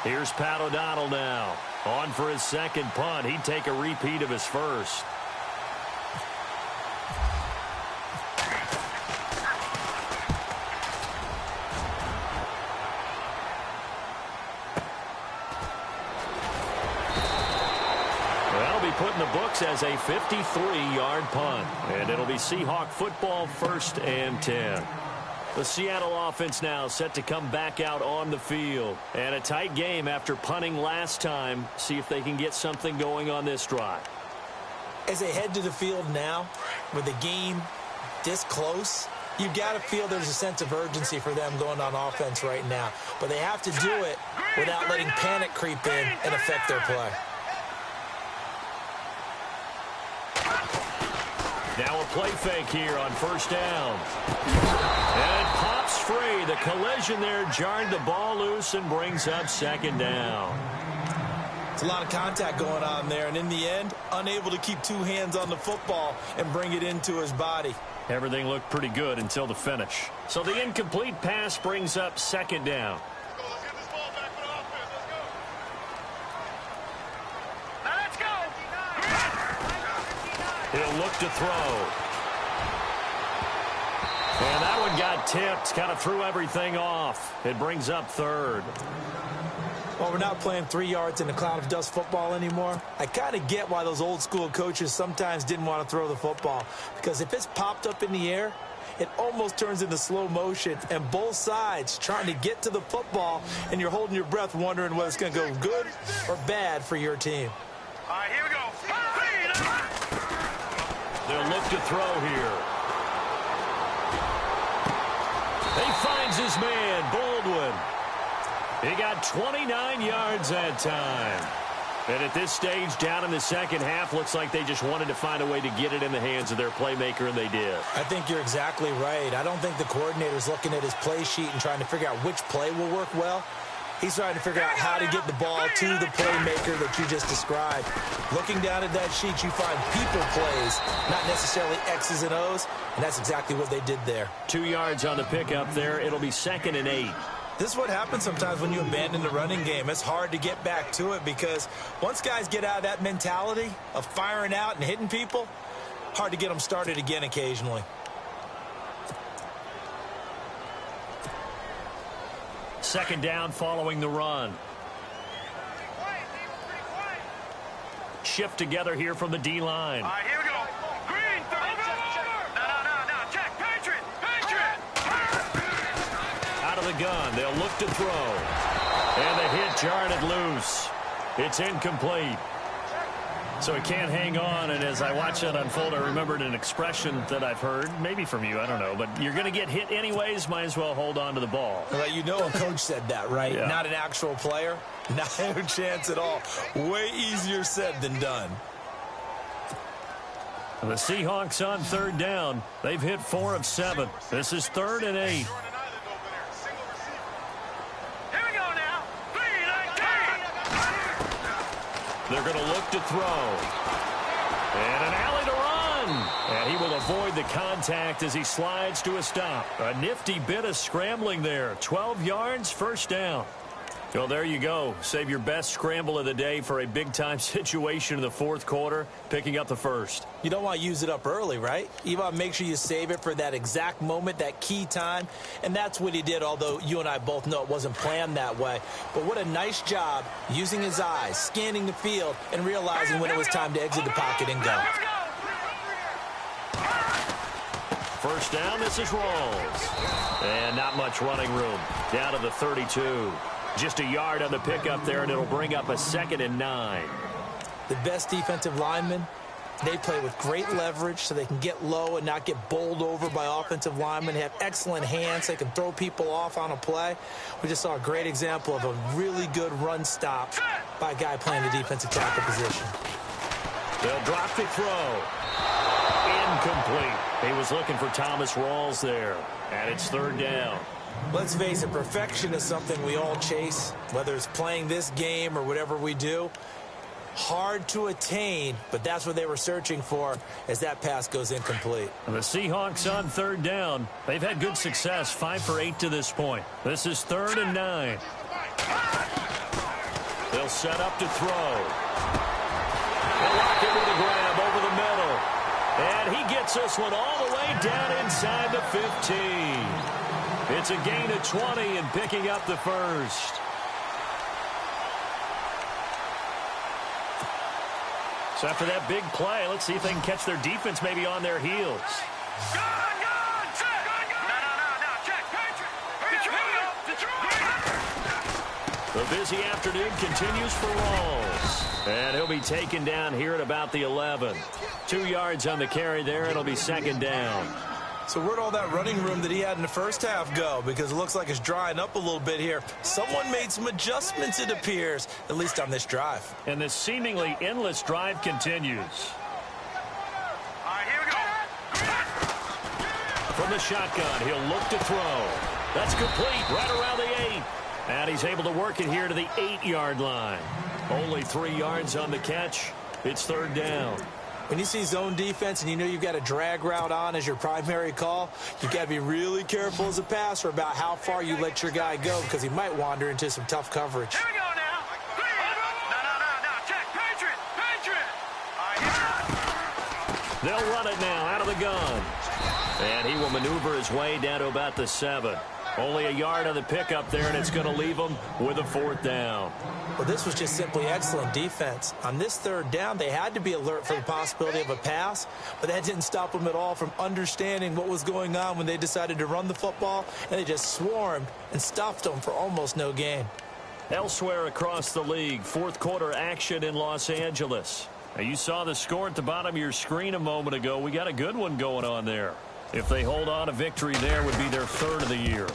Here's Pat O'Donnell now. On for his second punt. He'd take a repeat of his first. Put in the books as a 53-yard punt. And it'll be Seahawk football 1st and 10. The Seattle offense now set to come back out on the field. And a tight game after punting last time. See if they can get something going on this drive. As they head to the field now, with the game this close, you've got to feel there's a sense of urgency for them going on offense right now. But they have to do it without letting panic creep in and affect their play. Now a play fake here on first down. And it pops free. The collision there jarred the ball loose and brings up second down. It's a lot of contact going on there, and in the end, unable to keep two hands on the football and bring it into his body. Everything looked pretty good until the finish. So the incomplete pass brings up second down. He'll look to throw. And that one got tipped. Kind of threw everything off. It brings up third. Well, we're not playing 3 yards in a cloud of dust football anymore. I kind of get why those old school coaches sometimes didn't want to throw the football. Because if it's popped up in the air, it almost turns into slow motion. And both sides trying to get to the football, and you're holding your breath wondering whether it's going to go good or bad for your team. All right, here we go. They'll look to throw here. He finds his man, Baldwin. He got 29 yards that time. And at this stage, down in the second half, looks like they just wanted to find a way to get it in the hands of their playmaker, and they did. I think you're exactly right. I don't think the coordinator's looking at his play sheet and trying to figure out which play will work well. He's trying to figure out how to get the ball to the playmaker that you just described. Looking down at that sheet, you find people plays, not necessarily X's and O's, and that's exactly what they did there. 2 yards on the pickup there. It'll be 2nd and 8. This is what happens sometimes when you abandon the running game. It's hard to get back to it because once guys get out of that mentality of firing out and hitting people, hard to get them started again occasionally. Second down following the run. Shift together here from the D-line. All right, here we go. Green, no. Check. Patriot. Out of the gun. They'll look to throw. And the hit jarred it loose. It's incomplete. So he can't hang on, and as I watch that unfold, I remembered an expression that I've heard, maybe from you, I don't know, but you're going to get hit anyways, might as well hold on to the ball. Well, you know a coach said that, right? Yeah. Not an actual player. Not a chance at all. Way easier said than done. The Seahawks on third down. They've hit 4 of 7. This is 3rd and 8. They're going to look to throw. And an alley to run. And he will avoid the contact as he slides to a stop. A nifty bit of scrambling there. 12 yards, first down. Well, there you go. Save your best scramble of the day for a big-time situation in the fourth quarter, picking up the first. You don't want to use it up early, right? You want to make sure you save it for that exact moment, that key time. And that's what he did, although you and I both know it wasn't planned that way. But what a nice job using his eyes, scanning the field, and realizing when it was time to exit the pocket and go. First down, this is Rawls. And not much running room. Down to the 32. Just a yard on the pickup there, and it'll bring up a 2nd and 9. The best defensive linemen, they play with great leverage so they can get low and not get bowled over by offensive linemen. They have excellent hands. They can throw people off on a play. We just saw a great example of a really good run stop by a guy playing the defensive tackle position. They'll drop the throw. Incomplete. He was looking for Thomas Rawls there, and it's 3rd down. Let's face it, perfection is something we all chase, whether it's playing this game or whatever we do. Hard to attain, but that's what they were searching for as that pass goes incomplete. And the Seahawks on 3rd down. They've had good success, 5 for 8 to this point. This is 3rd and 9. They'll set up to throw. They'll lock it with a grab over the middle. And he gets this one all the way down inside the 15. It's a gain of 20 and picking up the first. So after that big play, let's see if they can catch their defense maybe on their heels. No, check. The busy afternoon continues for Rawls. And he'll be taken down here at about the 11. 2 yards on the carry there. It'll be second down. So where'd all that running room that he had in the first half go? Because it looks like it's drying up a little bit here. Someone made some adjustments, it appears, at least on this drive. And this seemingly endless drive continues. All right, here we go. From the shotgun, he'll look to throw. That's complete right around the 8. And he's able to work it here to the 8-yard line. Only 3 yards on the catch. It's third down. When you see zone defense and you know you've got a drag route on as your primary call, you've got to be really careful as a passer about how far you let your guy go because he might wander into some tough coverage. Here we go now. No. Check. Patriot. All right, here. They'll run it now out of the gun. And he will maneuver his way down to about the 7. Only a yard on the pickup there, and it's going to leave him with a 4th down. Well, this was just simply excellent defense. On this third down, they had to be alert for the possibility of a pass, but that didn't stop them at all from understanding what was going on when they decided to run the football, and they just swarmed and stuffed them for almost no gain. Elsewhere across the league, fourth quarter action in Los Angeles. Now, you saw the score at the bottom of your screen a moment ago. We got a good one going on there. If they hold on, a victory there would be their 3rd of the year.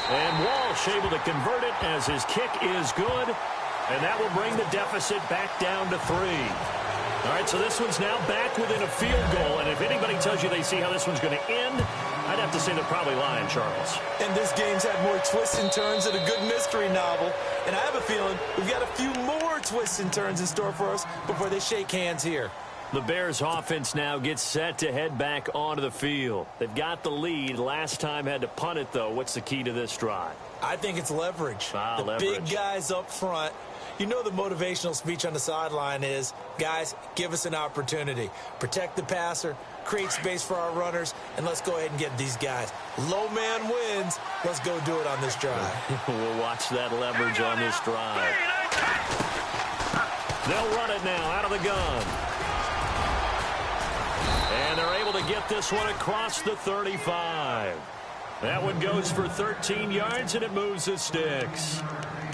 And Walsh able to convert it as his kick is good. And that will bring the deficit back down to 3. All right, so this one's now back within a field goal. And if anybody tells you they see how this one's going to end, I'd have to say they're probably lying, Charles. And this game's had more twists and turns than a good mystery novel. And I have a feeling we've got a few more twists and turns in store for us before they shake hands here. The Bears offense now gets set to head back onto the field. They've got the lead. Last time had to punt it, though. What's the key to this drive? I think it's leverage. Leverage. Big guys up front. You know the motivational speech on the sideline is, guys, give us an opportunity. Protect the passer, create space for our runners, and let's go ahead and get these guys. Low man wins. Let's go do it on this drive. We'll watch that leverage on this drive. They'll run it now out of the gun. And they're able to get this one across the 35. That one goes for 13 yards, and it moves the sticks.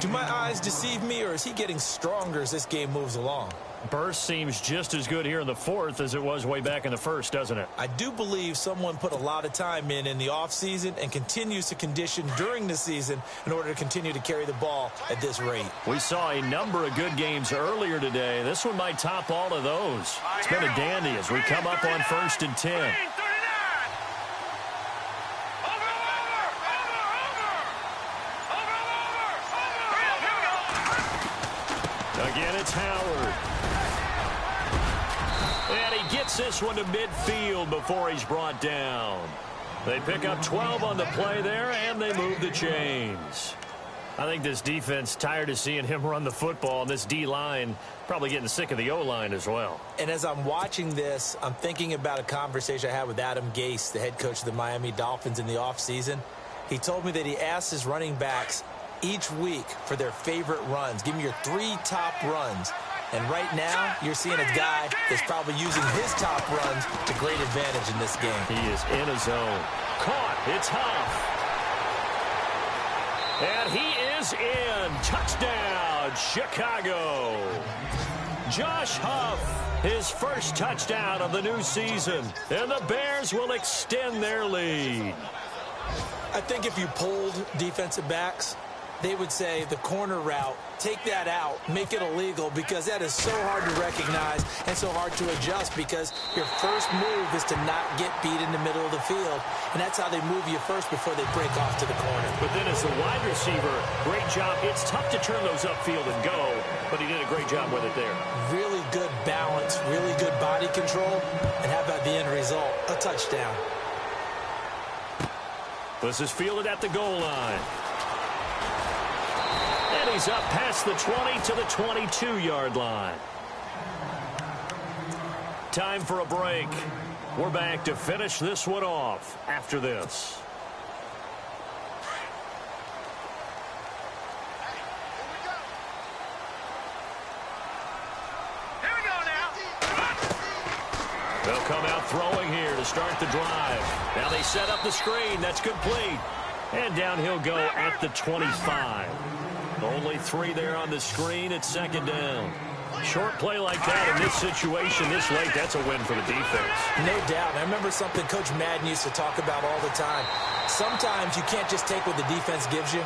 Do my eyes deceive me, or is he getting stronger as this game moves along? Burst seems just as good here in the 4th as it was way back in the 1st, doesn't it? I do believe someone put a lot of time in the offseason and continues to condition during the season in order to continue to carry the ball at this rate. We saw a number of good games earlier today. This one might top all of those. It's been a dandy as we come up on 1st and 10. Again, it's Howard. And he gets this one to midfield before he's brought down. They pick up 12 on the play there, and they move the chains. I think this defense tired of seeing him run the football, and this D-line probably getting sick of the O-line as well. And as I'm watching this, I'm thinking about a conversation I had with Adam Gase, the head coach of the Miami Dolphins in the offseason. He told me that he asked his running backs each week for their favorite runs. Give me your 3 top runs. And right now, you're seeing a guy that's probably using his top runs to great advantage in this game. He is in a zone. Caught. It's Huff. And he is in. Touchdown, Chicago. Josh Huff, his first touchdown of the new season. And the Bears will extend their lead. I think if you polled defensive backs, they would say the corner route, take that out, make it illegal, because that is so hard to recognize and so hard to adjust, because your first move is to not get beat in the middle of the field, and that's how they move you first before they break off to the corner. But then as the wide receiver, great job. It's tough to turn those upfield and go, but he did a great job with it there. Really good balance, really good body control, and how about the end result? A touchdown. This is fielded at the goal line. And he's up past the 20 to the 22-yard line. Time for a break. We're back to finish this one off after this. Here we go now. They'll come out throwing here to start the drive. Now they set up the screen. That's complete. And down he'll go at the 25. Only 3 there on the screen at second down. Short play like that in this situation this late, that's a win for the defense. No doubt. I remember something Coach Madden used to talk about all the time. Sometimes you can't just take what the defense gives you.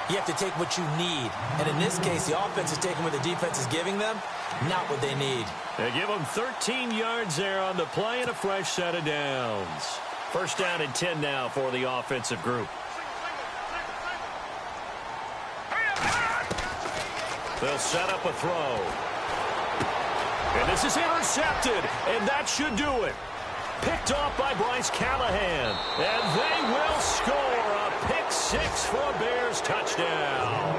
You have to take what you need. And in this case, the offense is taking what the defense is giving them, not what they need. They give them 13 yards there on the play and a fresh set of downs. First down and 10 now for the offensive group. They'll set up a throw. And this is intercepted, and that should do it. Picked off by Bryce Callahan, and they will score a pick-6 for a Bears touchdown.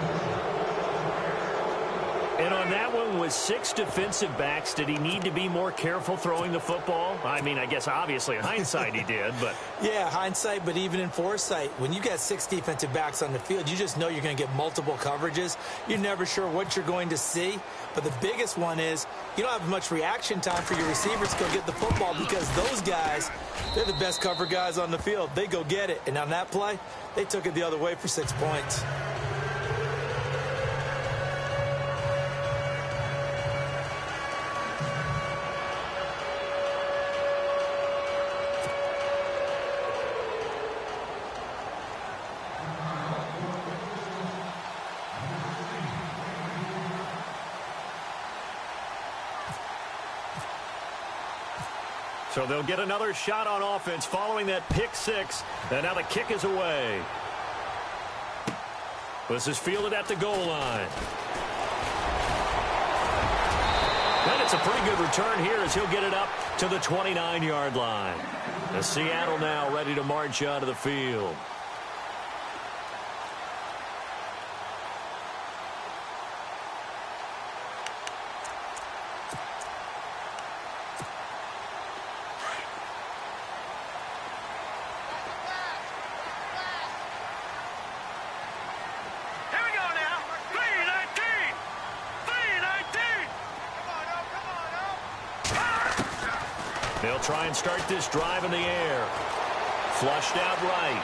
And on that one, with 6 defensive backs, did he need to be more careful throwing the football? I mean, I guess obviously in hindsight he did, but... Yeah, hindsight, but even in foresight, when you got 6 defensive backs on the field, you just know you're going to get multiple coverages. You're never sure what you're going to see. But the biggest one is you don't have much reaction time for your receivers to go get the football because those guys, they're the best cover guys on the field. They go get it. And on that play, they took it the other way for 6 points. So they'll get another shot on offense following that pick-6. And now the kick is away. This is fielded at the goal line. And it's a pretty good return here as he'll get it up to the 29-yard line. The Seattle now ready to march out of the field. They'll try and start this drive in the air. Flushed out right.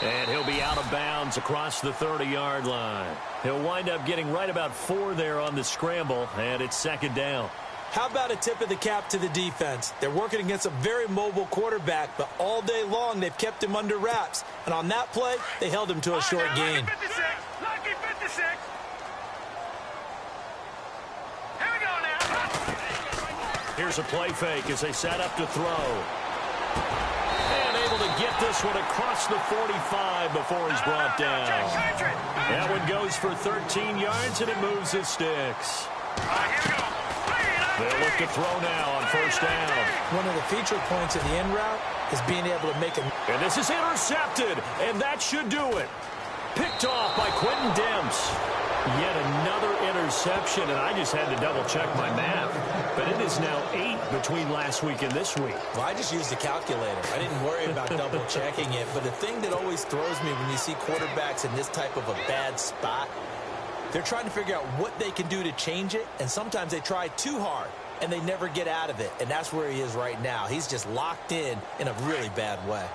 And he'll be out of bounds across the 30-yard line. He'll wind up getting right about 4 there on the scramble, and it's second down. How about a tip of the cap to the defense? They're working against a very mobile quarterback, but all day long they've kept him under wraps. And on that play, they held him to a short gain. Lucky 56. Here's a play fake as they set up to throw. And able to get this one across the 45 before he's brought down. That one goes for 13 yards, and it moves his sticks. They'll look to throw now on first down. One of the feature points of the end route is being able to make a... And this is intercepted, and that should do it. Picked off by Quentin Demps. Yet another interception, and I just had to double-check my math. But it is now 8 between last week and this week. Well, I just used the calculator. I didn't worry about double-checking it. But the thing that always throws me when you see quarterbacks in this type of a bad spot, they're trying to figure out what they can do to change it, and sometimes they try too hard, and they never get out of it. And that's where he is right now. He's just locked in a really bad way.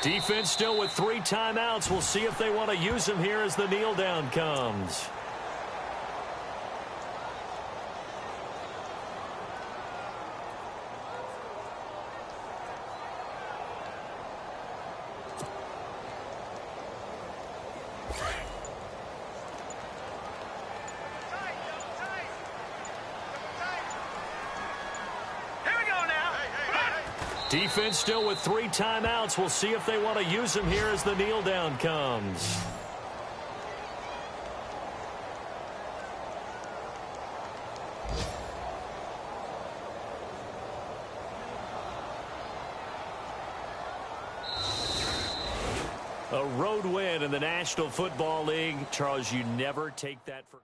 Defense still with 3 timeouts. We'll see if they want to use them here as the kneel down comes. Defense still with 3 timeouts. We'll see if they want to use them here as the kneel down comes. A road win in the National Football League. Charles, you never take that for